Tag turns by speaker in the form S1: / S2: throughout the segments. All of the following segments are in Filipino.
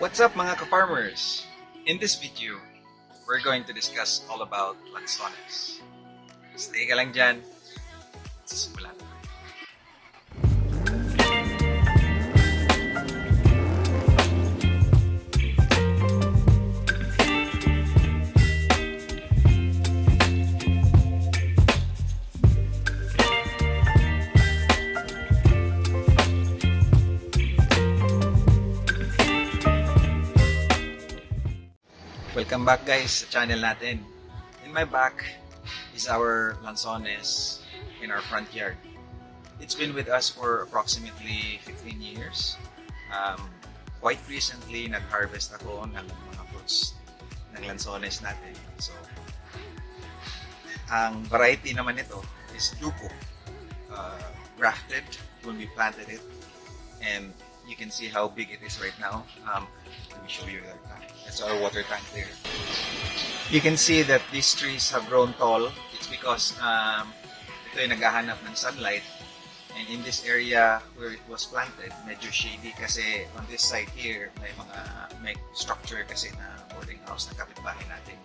S1: What's up mga ka-farmers? In this video, we're going to discuss all about Lansones. Stay ka lang dyan. Sisimulan. Welcome back guys sa channel natin. In my back is our Lansones in our front yard. It's been with us for approximately 15 years. Quite recently, nag-harvest ako ng mga fruits ng Lansones natin. So, ang variety naman nito is Duco. Grafted when we planted it. And you can see how big it is right now. Let me show you that tank. That's our water tank there. You can see that these trees have grown tall. It's because ito ay naghahanap ng sunlight. And in this area where it was planted, medyo shady kasi on this side here, may structure kasi na boarding house na kapitbahay natin.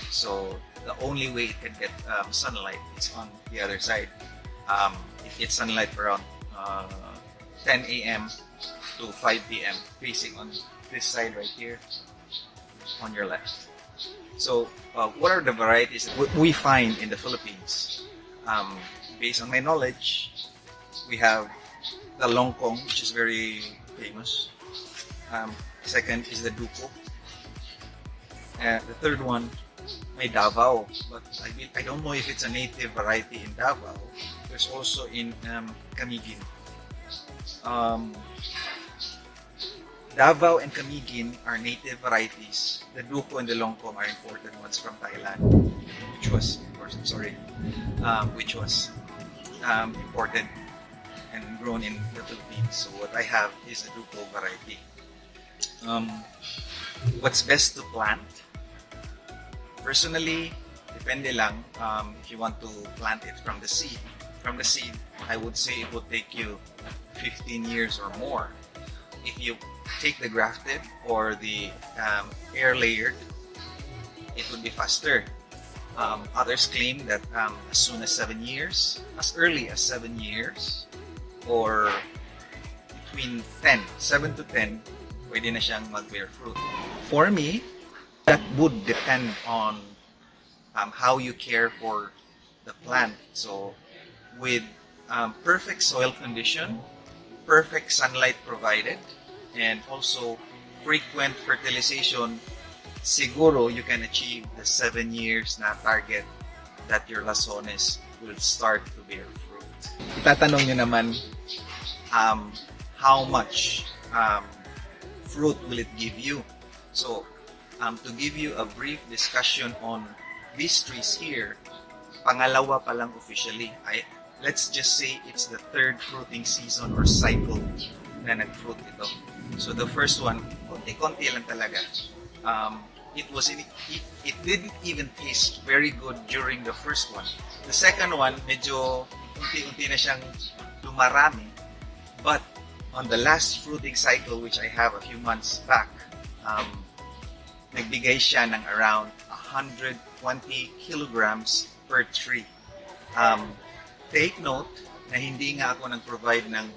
S1: So the only way it can get sunlight is on the other side. It gets sunlight around 10 a.m. to 5 p.m. facing on this side right here on your left. So what are the varieties that we find in the Philippines? Based on my knowledge, we have the Longkong, which is very famous. Second is the Duco. The third one, may Davao, but I don't know if it's a native variety in Davao. There's also in Camiguin. Davao and Camiguin are native varieties. The Duco and the Longkong are imported ones from Thailand, which was imported and grown in the Philippines. So what I have is a Duco variety. What's best to plant? Personally, depende lang. If you want to plant it from the seed, I would say it would take you 15 years or more. If you take the grafted or the air layered, it would be faster. Others claim that as soon as 7 years, as early as 7 years, or between 7 to 10, pwede na siyang mag-bear fruit. For me, that would depend on how you care for the plant. So, with perfect soil condition, perfect sunlight provided, and also frequent fertilization, siguro you can achieve the 7 years na target that your Lansones will start to bear fruit. Itatanong nyo naman, how much fruit will it give you? So, to give you a brief discussion on these trees here, pangalawa pa lang officially. Let's just say it's the third fruiting season or cycle na nag-fruit ito. So the first one, konti-konti lang talaga. It didn't even taste very good during the first one. The second one, medyo unti-unti na siyang lumarami. But on the last fruiting cycle, which I have a few months back, nagbigay siya ng around 120 kilograms per tree. Take note na hindi nga ako nag-provide ng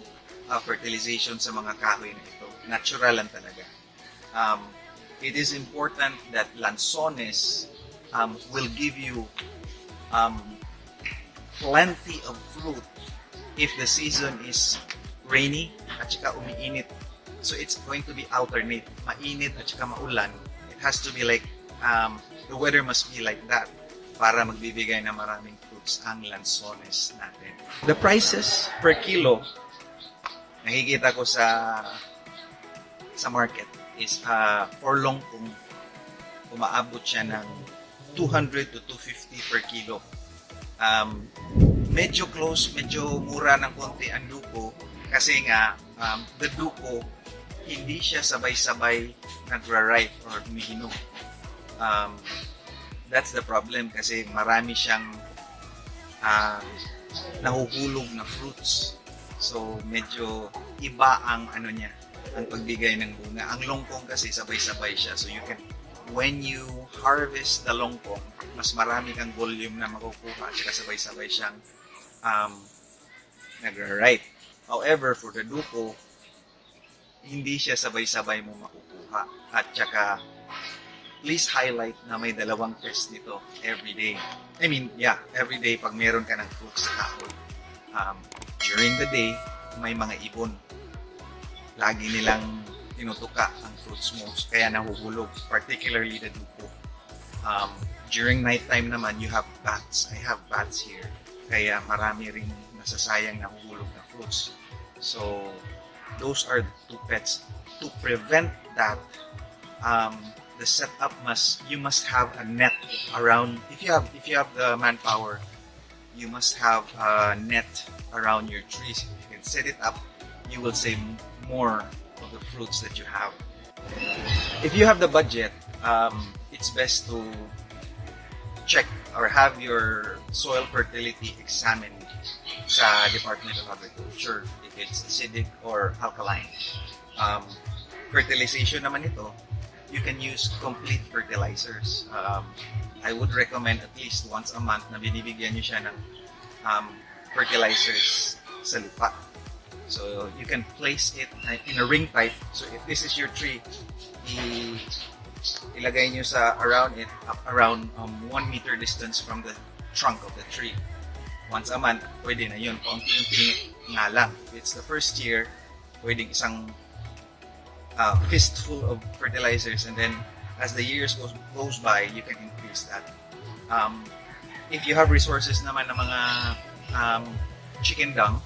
S1: fertilization sa mga kahoy na ito. Natural lang talaga. It is important that Lansones will give you plenty of fruit if the season is rainy at saka umiinit. So it's going to be alternate. Mainit at saka maulan. It has to be like, the weather must be like that para magbibigay ng maraming fruits ang Lansones natin. The prices per kilo nakikita ko sa market is for Longkong umaabot siya ng 200 to 250 per kilo. Medyo close, medyo mura ng konti ang Duco kasi nga the Duco hindi siya sabay-sabay nagra-ripe or humihinog. That's the problem kasi marami siyang nahuhulog na fruits. So medyo iba ang ano niya, ang pagbigay ng bunga. Ang longkong kasi sabay-sabay siya. So you can, when you harvest the longkong, mas marami kang volume na makukuha at saka sabay-sabay siyang nagra-ripe. However, for the duko, hindi siya sabay-sabay mo makukuha. At saka, please highlight na may dalawang test nito every day. I mean, yeah, every day pag meron ka ng fruits sa kahoy. During the day, may mga ibon. Lagi nilang tinutuka ang fruits mo, kaya nahuhulog, particularly the duko. During nighttime naman, you have bats. I have bats here. Kaya marami ring nasasayang nahuhulog na fruits. So, those are the two pets. To prevent that, the setup you must have a net around. If you have the manpower, you must have a net around your trees. If you can set it up, you will save more of the fruits that you have. If you have the budget, it's best to check or have your soil fertility examined sa Department of Agriculture if it's acidic or alkaline. Fertilization naman ito, you can use complete fertilizers. I would recommend at least once a month na binibigyan nyo siya ng fertilizers sa lupa. So you can place it in a ring type. So if this is your tree, ilagay nyo sa around 1 meter distance from the trunk of the tree. Once a month, pwede na yun. Paunti-unti nga lang. If it's the first year, pwedeng isang fistful of fertilizers, and then as the years goes by, you can increase that. If you have resources naman ng mga chicken dung,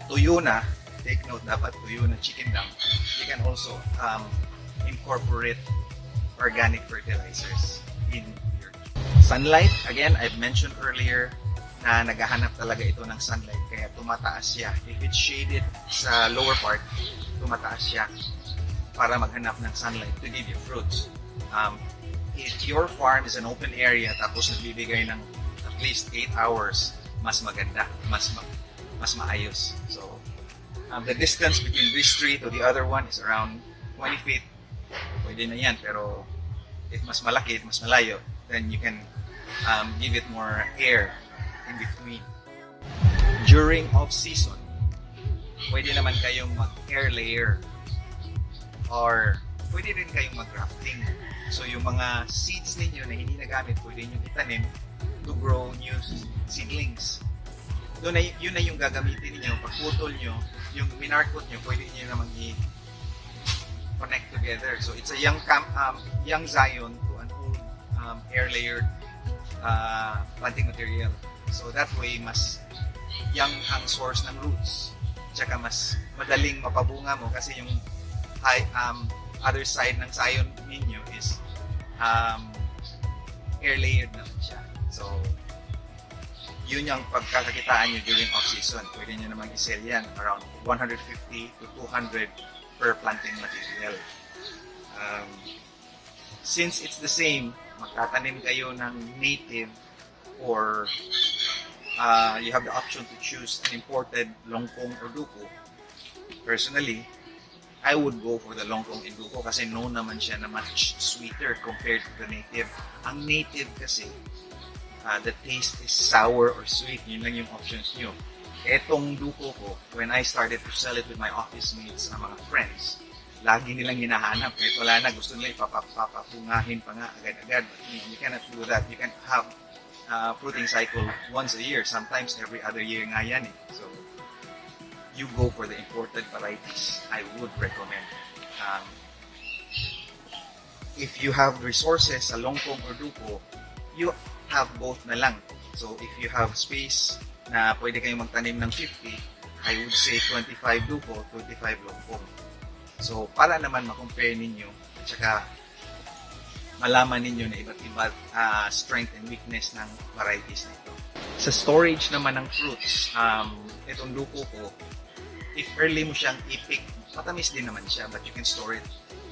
S1: tuyo na, take note, dapat tuyo na chicken dung, you can also incorporate organic fertilizers in your sunlight. Again, I've mentioned earlier na naghahanap talaga ito ng sunlight, kaya tumataas siya. If it's shaded sa lower part, tumataas siya para maghanap ng sunlight to give you fruits. If your farm is an open area tapos nagbibigay ng at least 8 hours, mas maganda, mas maayos. So, the distance between this tree to the other one is around 20 feet. Pwede na yan, pero if mas malaki, mas malayo, then you can give it more air in between. During off-season, pwede naman kayong mag-air layer or pwede rin kayong mag-grafting. So yung mga seeds ninyo na hindi nagamit, pwede nyo itanim to grow new seedlings. Yun na yung gagamitin niyo. Pag putol nyo, yung minarkot nyo, pwede nyo naman i-connect together. So it's a young Zion to an old air layered planting material. So that way, mas young ang source ng roots. Tsaka mas madaling mapabunga mo kasi yung other side ng Zion ninyo is air layered naman siya. So, yun yung pagkakakitaan nyo during off-season. Pwede nyo namang i-sell yan around 150 to 200 per planting material. Since it's the same, magtatanim kayo ng native or you have the option to choose an imported longkong or duko. Personally, I would go for the longkong and duko kasi known naman siya na much sweeter compared to the native. Ang native kasi, the taste is sour or sweet. Yun lang yung options nyo. Etong duko ko, when I started to sell it with my office mates, mga friends, lagi nilang hinahanap. Kahit wala na, gusto nila ipapapungahin pa nga agad-agad. But you cannot do that. You can have fruiting cycle once a year. Sometimes every other year nga yan eh. So, you go for the imported varieties. I would recommend. If you have resources sa longkong or duko, you have both na lang. So, if you have space na pwede kayong magtanim ng 50, I would say 25 duko, 25 longkong. So, para naman ma-compare ninyo, at saka malaman ninyo na iba't iba strength and weakness ng varieties na ito. Sa storage naman ng fruits, itong duko ko, if early mo siyang i-pick, matamis din naman siya, but you can store it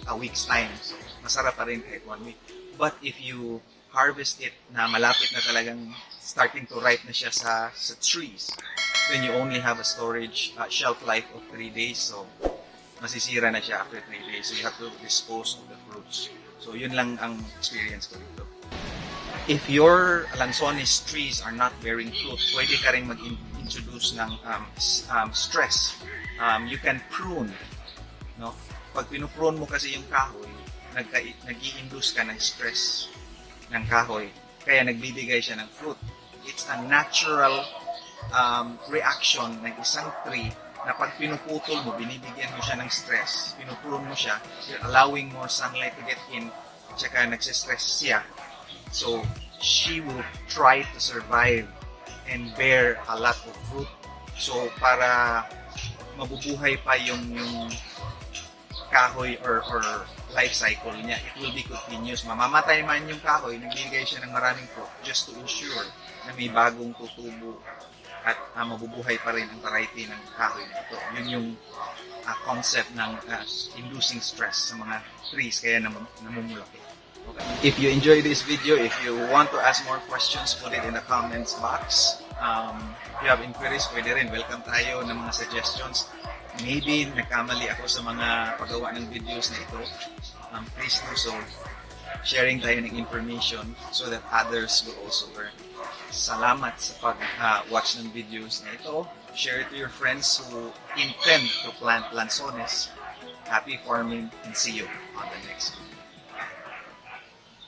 S1: a week's time. So, masarap pa rin kahit 1 week. But if you harvest it na malapit na talagang starting to ripe na siya sa trees, then you only have a storage shelf life of 3 days. So, masisira na siya after 3 days. So you have to dispose of the fruits. So yun lang ang experience ko dito. If your Lansones trees are not bearing fruit, pwede ka rin mag-introduce ng stress. You can prune. No? Pag pinuprune mo kasi yung kahoy, nag-i-induce ka ng stress ng kahoy. Kaya nagbibigay siya ng fruit. It's a natural reaction ng isang tree na pag pinuputol mo, binibigyan mo siya ng stress, pinuprune mo siya, you're allowing more sunlight to get in, tsaka nagsistress siya. So, she will try to survive and bear a lot of fruit. So, para mabubuhay pa yung kahoy or life cycle niya, it will be continuous. Mamamatay man yung kahoy, nagbibigay siya ng maraming fruit just to ensure na may bagong tutubo at mabubuhay pa rin ang variety ng kahoy nito. Yun yung concept ng inducing stress sa mga trees, kaya namumulaki. Okay. If you enjoy this video, if you want to ask more questions, put it in the comments box. If you have inquiries, pwede rin. Welcome tayo ng mga suggestions. Maybe nagkamali ako sa mga paggawa ng videos na ito. Please do so. Sharing tayo ng information so that others will also learn. Salamat sa pag-watch ng videos na ito. Share it to your friends who intend to plant lansones. Happy farming and see you on the next video.